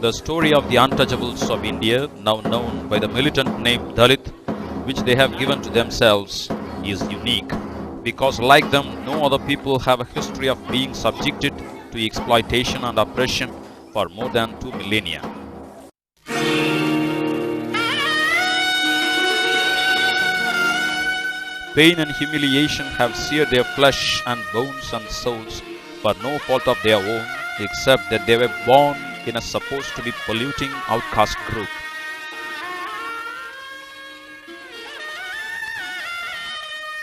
The story of the untouchables of India, now known by the militant name Dalit, which they have given to themselves, is unique because, like them, no other people have a history of being subjected to exploitation and oppression for more than 2 millennia. Pain and humiliation have seared their flesh and bones and souls for no fault of their own, except that they were born in a supposed to be polluting outcast group.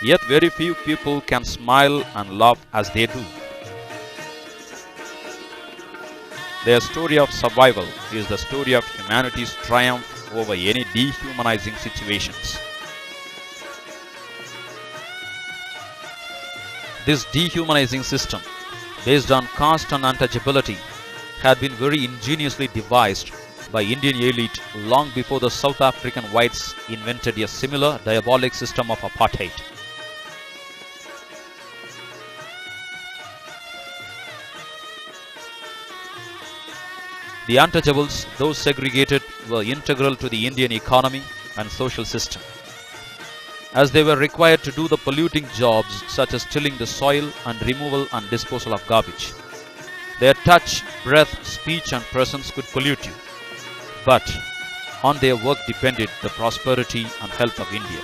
Yet very few people can smile and laugh as they do. Their story of survival is the story of humanity's triumph over any dehumanizing situations. This dehumanizing system, based on caste and untouchability, had been very ingeniously devised by Indian elite long before the South African whites invented a similar diabolic system of apartheid. The untouchables, though segregated, were integral to the Indian economy and social system, as they were required to do the polluting jobs such as tilling the soil and removal and disposal of garbage. Their touch, breath, speech and presence could pollute you, but on their work depended the prosperity and health of India.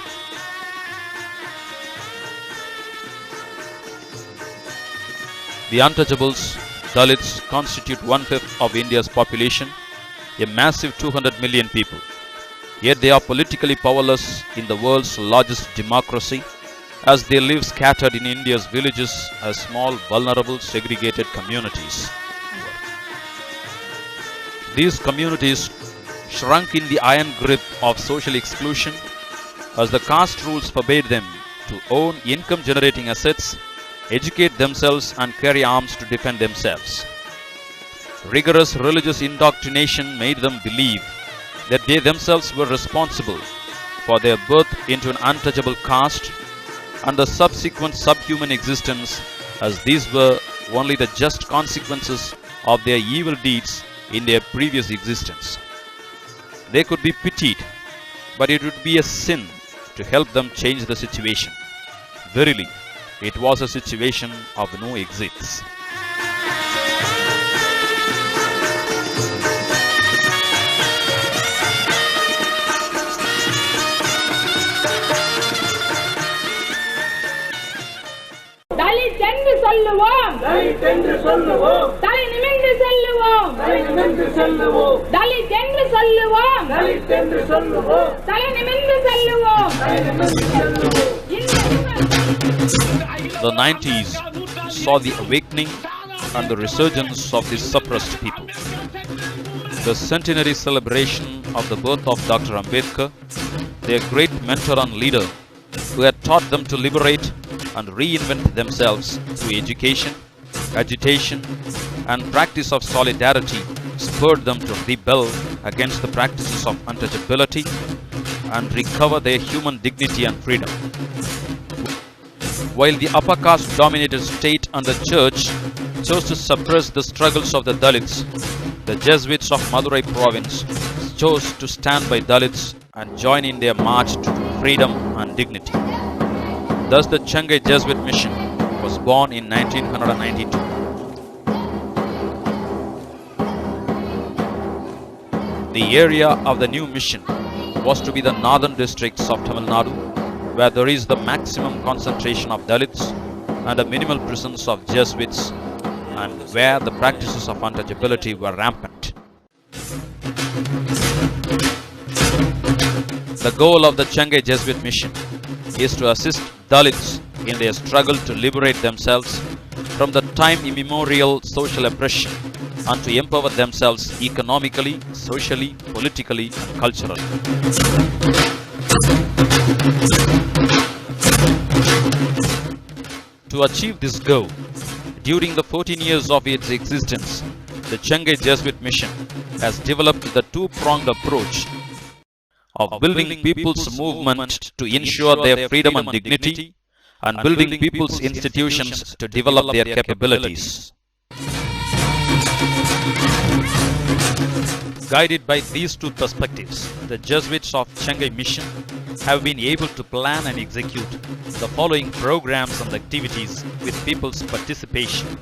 The untouchables, Dalits, constitute 1/5 of India's population, a massive 200 million people. Yet they are politically powerless in the world's largest democracy, as they live scattered in India's villages as small, vulnerable, segregated communities. These communities shrunk in the iron grip of social exclusion, as the caste rules forbade them to own income-generating assets, educate themselves and carry arms to defend themselves. Rigorous religious indoctrination made them believe that they themselves were responsible for their birth into an untouchable caste and the subsequent subhuman existence, as these were only the just consequences of their evil deeds in their previous existence. They could be pitied, but it would be a sin to help them change the situation. Verily, it was a situation of no exits. Dalit என்று சொல்லுவோம், Dalit என்று சொல்லுவோம், தலை நிமிர்ந்து செல்லுவோம், தலை நிமிர்ந்து செல்லுவோம், Dalit என்று சொல்லுவோம், Dalit என்று சொல்லுவோம், தலை நிமிர்ந்து செல்லுவோம். தலை நிமிர்ந்து செல்லுவோம். The 90s saw the awakening and the resurgence of these suppressed people. The centenary celebration of the birth of Dr. Ambedkar, their great mentor and leader, who had taught them to liberate and reinvent themselves through education, agitation, and practice of solidarity, spurred them to rebel against the practices of untouchability and recover their human dignity and freedom. While the upper caste dominated state and the church chose to suppress the struggles of the Dalits, the Jesuits of Madurai province chose to stand by Dalits and join in their march to freedom and dignity. Thus the Changai Jesuit mission was born in 1992. The area of the new mission was to be the northern districts of Tamil Nadu, where there is the maximum concentration of Dalits and a minimal presence of Jesuits, and where the practices of untouchability were rampant. The goal of the Changai Jesuit mission is to assist Dalits in their struggle to liberate themselves from the time immemorial social oppression and to empower themselves economically, socially, politically, and culturally. To achieve this goal, during the 14 years of its existence, the Changai Jesuit mission has developed the two-pronged approach of building people's movement to ensure their freedom and dignity, and building people's institutions to develop their capabilities. Guided by these two perspectives, the Jesuits of Shanghai Mission have been able to plan and execute the following programs and activities with people's participation.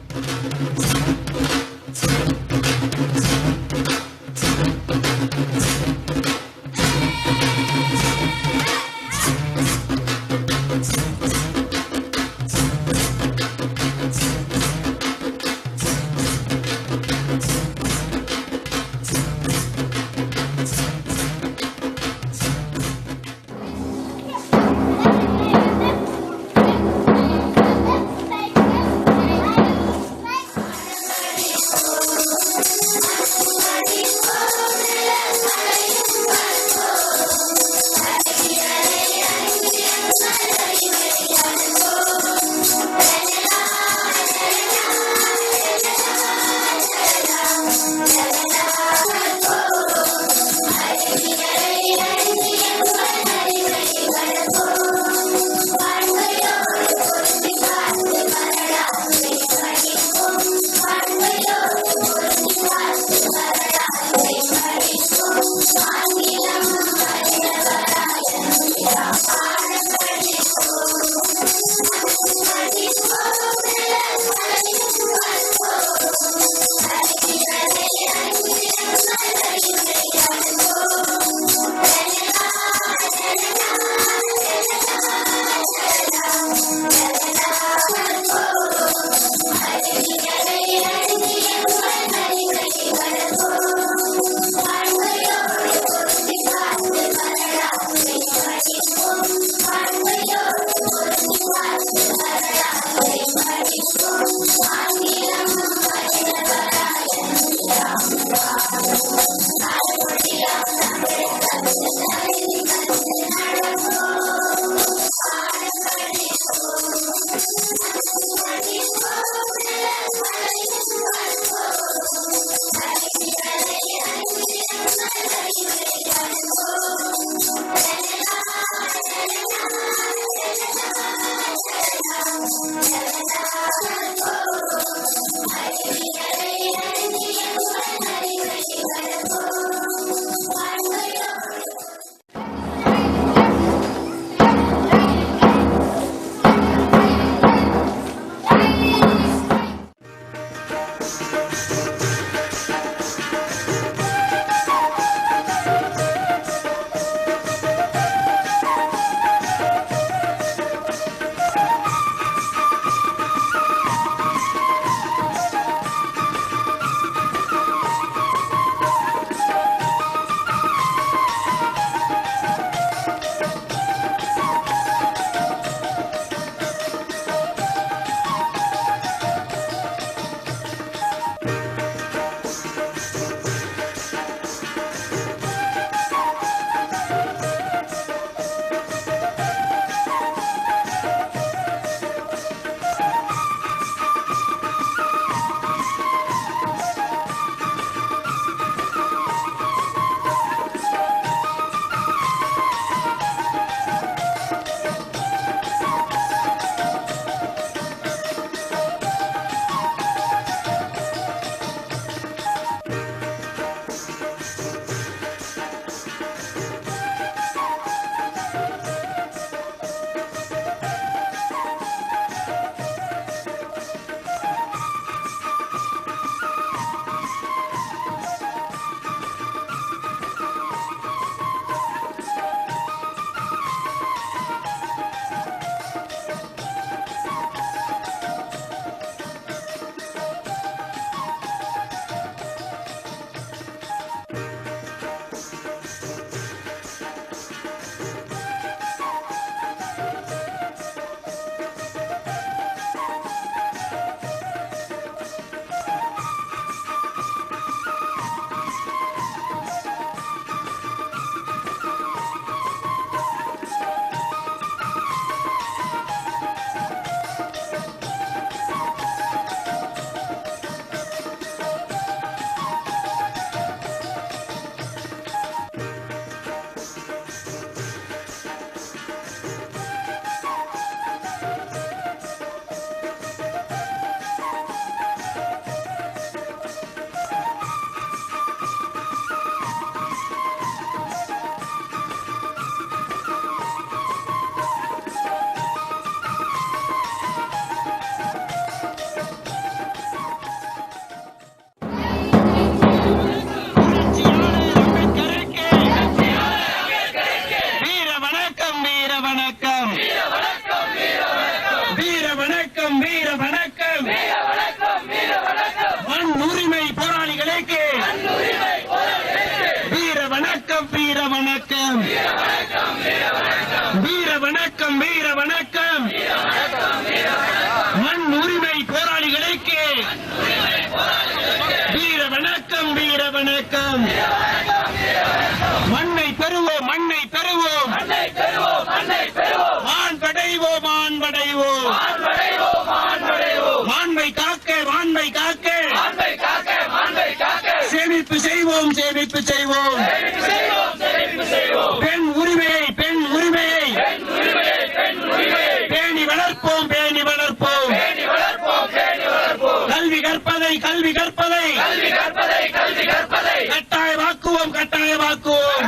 வணக்கம் வீர வணக்கம் மண் உரிமை போராளிகளுக்கு வீர வணக்கம் வீர வணக்கம் மண்ணை பெறுவோம் மண்ணை பெறுவோம் மாண்படைவோம் மாண்படைவோம் மாண்பை காக்க மாண்பை காக்க சேமிப்பு செய்வோம் சேமிப்பு செய்வோம் பெண் உரிமையை பேணி வளர்ப்போம் பேணி வளர்ப்போம் கல்வி கற்பதை கட்டாயமாக்குவோம் கட்டாயமாக்குவோம்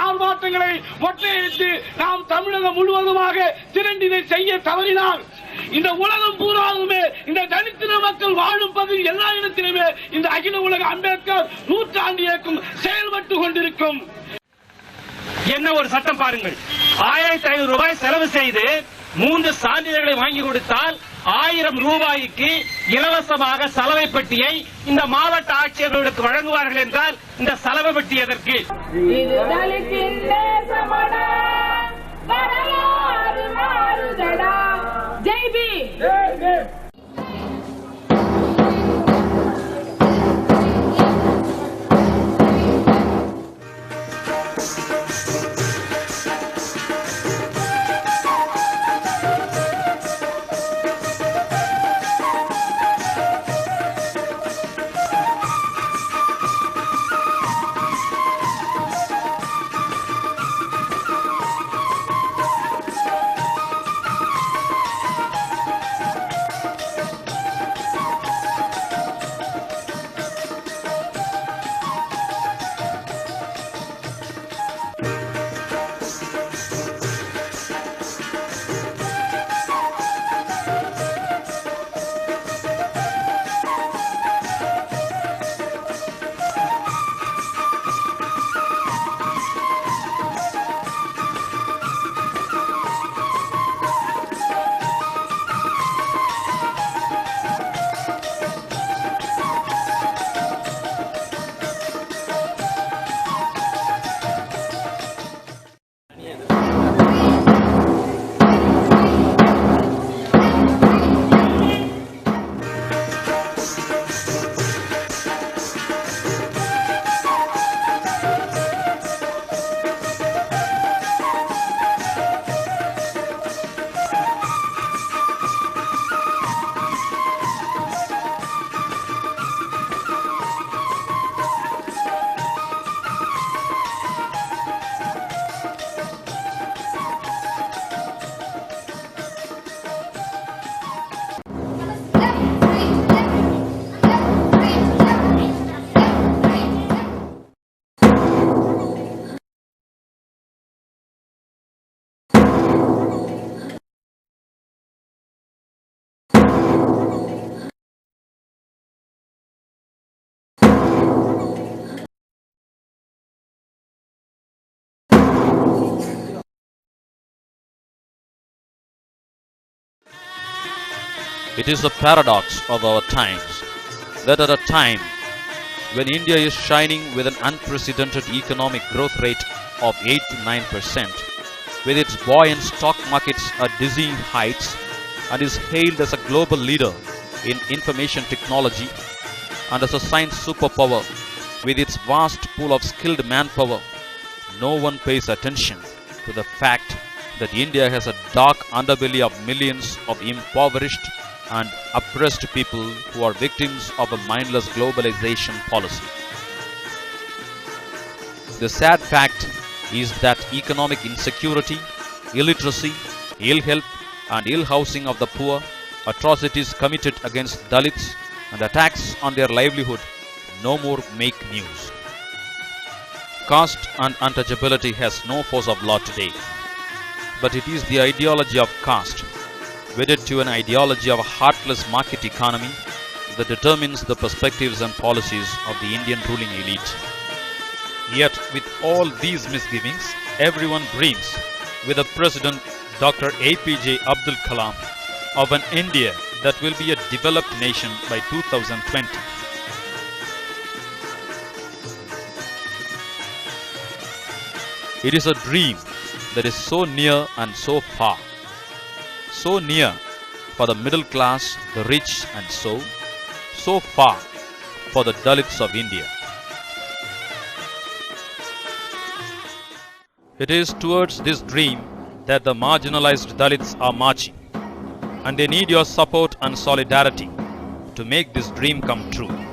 ஆர்ப்பாட்டங்களை ஒற்றையடித்து நாம் தமிழகம் முழுவதுமாக திரண்டினை செய்ய தவறினால் இந்த உலகம் பூராவுமே இந்த தனித்தின மக்கள் வாழும் பகுதி எல்லா இடத்திலுமே இந்த அகில உலக அம்பேத்கர் நூற்றாண்டு இயக்கம் செயல்பட்டு கொண்டிருக்கும். என்ன ஒரு சட்டம் பாருங்கள், 1500 ரூபாய் செலவு செய்து 3 சான்றிதழ்களை வாங்கி கொடுத்தால் 1000 ரூபாய்க்கு இலவசமாக சலவை பெட்டியை இந்த மாவட்ட ஆட்சியர்களுக்கு வழங்குவார்கள் என்றால் இந்த சலவை பெட்டி எதற்கு? இது தலித்தின் தேசமடா, வரலாறு மாறுதடா. Jai Bhim. It is a paradox of our times that at a time when India is shining with an unprecedented economic growth rate of 8 to 9%, with its buoyant stock markets at dizzying heights, and is hailed as a global leader in information technology and as a science superpower with its vast pool of skilled manpower, no one pays attention to the fact that India has a dark underbelly of millions of impoverished and oppressed people who are victims of a mindless globalization policy. The sad fact is that economic insecurity, illiteracy, ill health and ill housing of the poor, atrocities committed against Dalits and attacks on their livelihood no more make news. Caste and untouchability has no force of law today, but it is the ideology of caste, wedded to an ideology of a heartless market economy, that determines the perspectives and policies of the Indian ruling elite. Yet, with all these misgivings, everyone dreams, with the President Dr. APJ Abdul Kalam, of an India that will be a developed nation by 2020. It is a dream that is so near and so far. So near for the middle class, the rich and so far for the Dalits of India. It is towards this dream that the marginalized Dalits are marching, and they need your support and solidarity to make this dream come true.